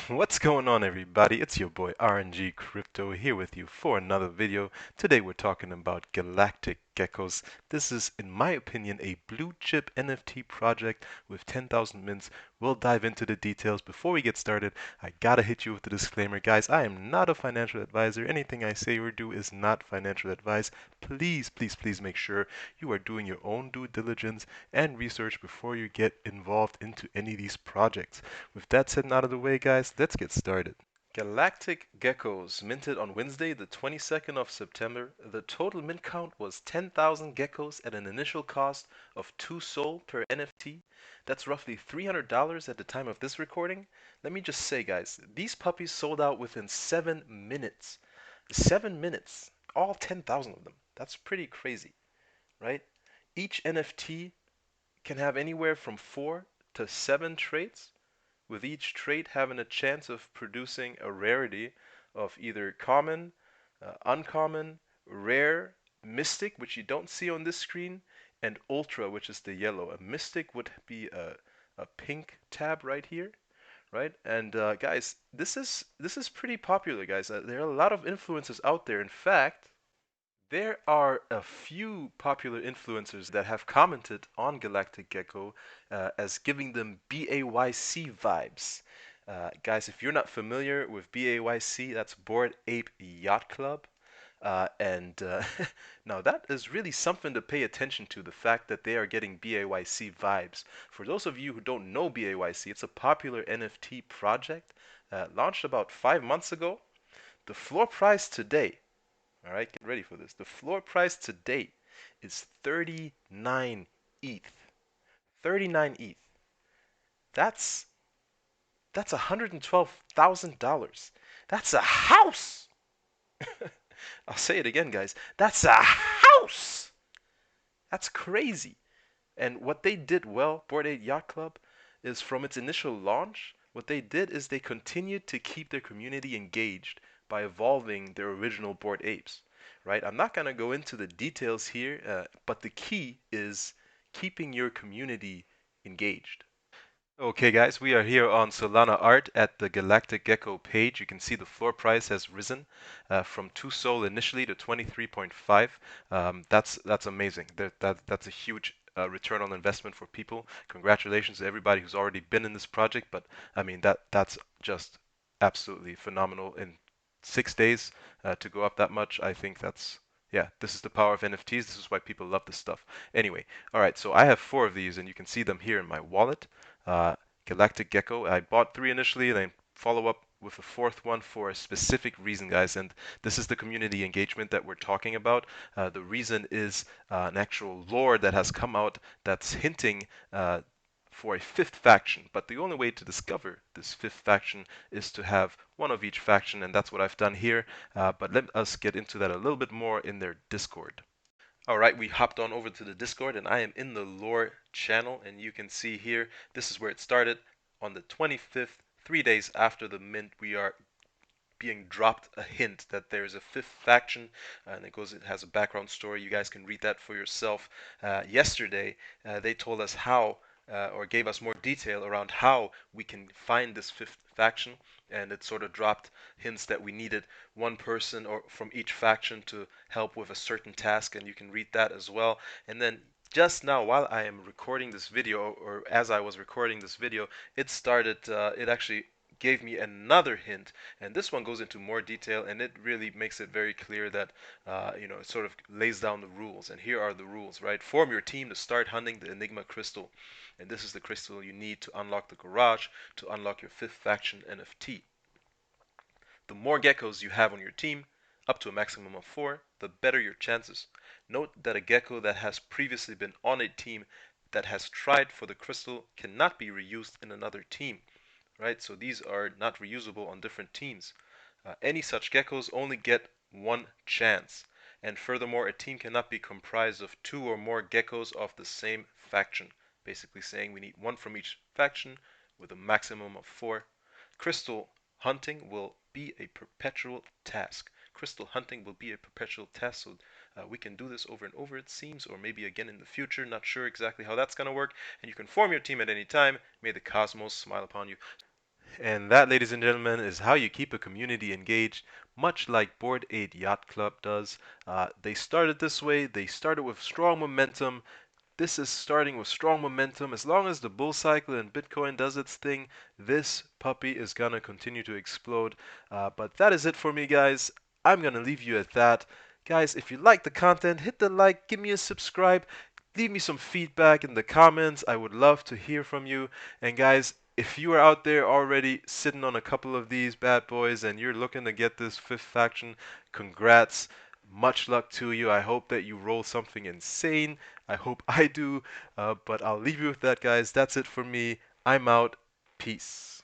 What's going on, everybody? It's your boy RNG Crypto here with you for another video. Today we're talking about Galactic Geckos. This is, in my opinion, a blue chip NFT project with 10,000 mints. We'll dive into the details. Before we get started, I gotta hit you with the disclaimer, guys. I am not a financial advisor. Anything I say or do is not financial advice. Please, please, please make sure you are doing your own due diligence and research before you get involved into any of these projects. With that said and out of the way, guys, let's get started. Galactic Geckos minted on Wednesday, the 22nd of September. The total mint count was 10,000 geckos at an initial cost of 2 Sol per NFT. That's roughly $300 at the time of this recording. Let me just say, guys, these puppies sold out within 7 minutes. 7 minutes. All 10,000 of them. That's pretty crazy, right? Each NFT can have anywhere from 4 to 7 traits, with each trait having a chance of producing a rarity of either common, uncommon, rare, mystic, which you don't see on this screen, and ultra, which is the yellow. A mystic would be a pink tab right here, right? And guys, this is pretty popular, guys. There are a lot of influencers out there. In fact, there are a few popular influencers that have commented on Galactic Gecko as giving them BAYC vibes. Guys, if you're not familiar with BAYC, that's Bored Ape Yacht Club. And now that is really something to pay attention to, the fact that they are getting BAYC vibes. For those of you who don't know BAYC, it's a popular NFT project launched about 5 months ago. The floor price today, all right, get ready for this. The floor price to date is 39 ETH. 39 ETH. That's that's $112,000. That's a house. I'll say it again, guys. That's a house. That's crazy. And what they did well, Bored Ape Yacht Club, is from its initial launch, what they did is they continued to keep their community engaged by evolving their original Bored Apes, right? I'm not going to go into the details here, but the key is keeping your community engaged. Okay, guys, we are here on Solana Art at the Galactic Gecko page. You can see the floor price has risen from 2 Sol initially to 23.5. That's amazing. That's a huge return on investment for people. Congratulations to everybody who's already been in this project. But I mean that's just absolutely phenomenal. In 6 days to go up that much, I think that's, yeah, this is the power of NFTs. This is why people love this stuff. Anyway, all right, so I have 4 of these, and you can see them here in my wallet. Uh, Galactic Gecko. I bought 3 initially, then follow up with a 4th one for a specific reason, guys. And this is the community engagement that we're talking about. The reason is an actual lore that has come out that's hinting for a 5th faction. But the only way to discover this 5th faction is to have one of each faction, and that's what I've done here. But let us get into that a little bit more in their Discord. All right, we hopped on over to the Discord, and I am in the lore channel, and you can see here, this is where it started on the 25th, 3 days after the mint. We are being dropped a hint that there is a 5th faction, and it has a background story. You guys can read that for yourself. Yesterday, they told us how, or gave us more detail around how we can find this 5th faction, and it sort of dropped hints that we needed one person or from each faction to help with a certain task, and you can read that as well. And then just now, while I am recording this video, or as I was recording this video, it started, it actually gave me another hint, and this one goes into more detail, and it really makes it very clear that it sort of lays down the rules. And here are the rules, right? Form your team to start hunting the Enigma crystal, and this is the crystal you need to unlock the garage to unlock your 5th faction NFT. The more geckos you have on your team, up to a maximum of 4, the better your chances. Note that a gecko that has previously been on a team that has tried for the crystal cannot be reused in another team, right? So these are not reusable on different teams. Any such geckos only get one chance. And furthermore, a team cannot be comprised of 2 or more geckos of the same faction. Basically saying we need one from each faction with a maximum of 4. Crystal hunting will be a perpetual task. Crystal hunting will be a perpetual task, so we can do this over and over, it seems, or maybe again in the future. Not sure exactly how that's going to work. And you can form your team at any time. May the cosmos smile upon you. And that, ladies and gentlemen, is how you keep a community engaged, much like Board 8 Yacht Club does. They started this way, they started with strong momentum. This is starting with strong momentum. As long as the bull cycle and Bitcoin does its thing, this puppy is going to continue to explode. But that is it for me, guys. I'm going to leave you at that. Guys, if you like the content, hit the like, give me a subscribe, leave me some feedback in the comments. I would love to hear from you. And guys, if you are out there already sitting on a couple of these bad boys and you're looking to get this fifth faction, congrats. Much luck to you. I hope that you roll something insane. I hope I do. But I'll leave you with that, guys. That's it for me. I'm out. Peace.